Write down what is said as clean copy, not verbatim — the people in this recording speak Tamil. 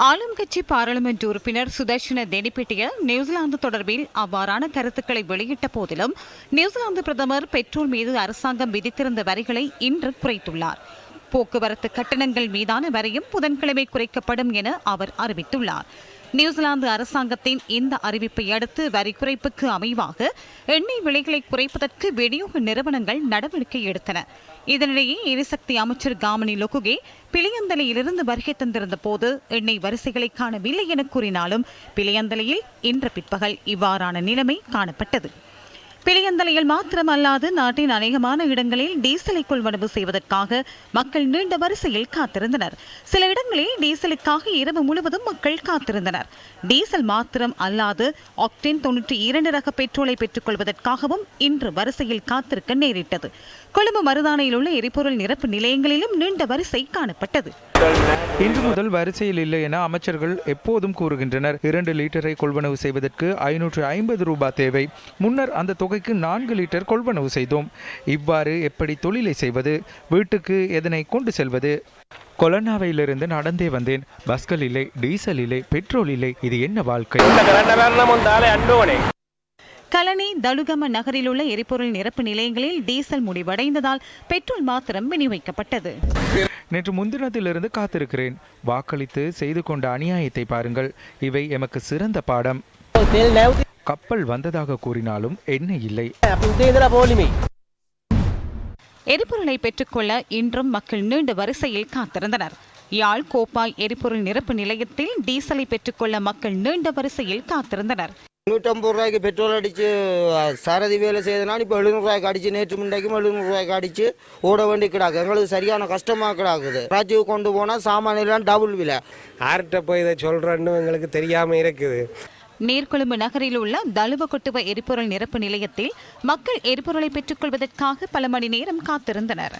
ஆளும் கட்சி பாராளுமன்ற உறுப்பினர் சுதர்ஷன தெனிப்பிட்டிய நியூசிலாந்து தொடர்பில் அவ்வாறான கருத்துக்களை வெளியிட்ட போதிலும் நியூசிலாந்து பிரதமர் பெட்ரோல் மீது அரசாங்கம் விதித்திருந்த வரிகளை இன்று குறைத்துள்ளார். போக்குவரத்து கட்டணங்கள் மீதான வரியும் புதன்கிழமை குறைக்கப்படும் என அவர் அறிவித்துள்ளார். நியூசிலாந்து அரசாங்கத்தின் இந்த அறிவிப்பை அடுத்து வரி குறைப்புக்கு அமைவாக எண்ணெய் விலைகளை குறைப்பதற்கு விநியோக நிறுவனங்கள் நடவடிக்கை எடுத்தன. இதனிடையே எரிசக்தி அமைச்சர் காமினி லொகுகே பிளியந்தலையிலிருந்து வருகை தந்திருந்த போது எண்ணெய் வரிசைகளை காணவில்லை என கூறினாலும் பிளியந்தலையில் இன்று பிற்பகல் இவ்வாறான நிலைமை காணப்பட்டது. பிளியந்தலையில் மாத்திரமல்லாது நாட்டின் அநேகமான இடங்களில் டீசலை கொள்வனவு செய்வதற்காக மக்கள் நீண்ட வரிசையில் காத்திருந்தனர். சில இடங்களில் டீசலுக்காக இரவு முழுவதும் மக்கள் காத்திருந்தனர். டீசல் மாத்திரம் அல்லாது ஆக்டேன் 92 ரக பெட்ரோலை பெற்றுக் கொள்வதற்காகவும் இன்று வரிசையில் காத்திருக்க நேரிட்டது. கொழும்பு மருதானையில் உள்ள எரிபொருள் நிரப்பு நிலையங்களிலும் நீண்ட வரிசை காணப்பட்டது. இன்று முதல் வரிசையில் இல்லை என அமைச்சர்கள் எப்போதும் கூறுகின்றனர். 2 லிட்டரை கொள்வனவு செய்வதற்கு 550 ரூபாய் தேவை. முன்னர் அந்த தொகைக்கு 4 லிட்டர் கொள்வனவு செய்தோம். இவ்வாறு எப்படி தொழிலை செய்வது? வீட்டுக்கு எதனை கொண்டு செல்வது? கொலனாவையிலிருந்து நடந்தே வந்தேன். பஸ்கள் இல்லை, டீசல் இல்லை, பெட்ரோல் இல்லை. இது என்ன வாழ்க்கை? கலனி தலுகம நகரில் உள்ள எரிபொருள் நிரப்பு நிலையங்களில் டீசல் முடிவடைந்ததால் பெட்ரோல் மாத்திரம் விநியோகிக்கப்பட்டது. நேற்று முன்தினத்திலிருந்து காத்திருக்கிறேன். வாக்களித்து செய்து கொண்ட அநியாயத்தை பாருங்கள். இவை எமக்கு சிறந்த பாடம். கப்பல் வந்ததாக கூறினாலும் எண்ணெய் இல்லை. எரிபொருளை பெற்றுக்கொள்ள இன்றும் மக்கள் நீண்ட வரிசையில் காத்திருந்தனர். யாழ் கோப்பாய் எரிபொருள் நிரப்பு நிலையத்தில் டீசலை பெற்றுக்கொள்ள மக்கள் நீண்ட வரிசையில் காத்திருந்தனர். 150 ரூபாய்க்கு பெட்ரோல் அடித்து சாரதி வேலை செய்தனால இப்போ 700 ரூபாய்க்கு அடித்து நேற்று முன்னைக்கும் 700 ரூபாய்க்கு அடித்து ஓட வேண்டி கிடாக்கு. எங்களுக்கு சரியான கஷ்டமாக கிடாக்குது. ராஜீவ் கொண்டு போனால் சாமானியெல்லாம் டபுள் விலை. யார்கிட்ட போய் இதை சொல்கிறேன்னு எங்களுக்கு தெரியாமல் இருக்குது. நீர்கொழும்பு நகரில் உள்ள தலுவகொட்டுவ எரிபொருள் நிரப்பு நிலையத்தில் மக்கள் எரிபொருளை பெற்றுக் கொள்வதற்காக பல மணி நேரம் காத்திருந்தனர்.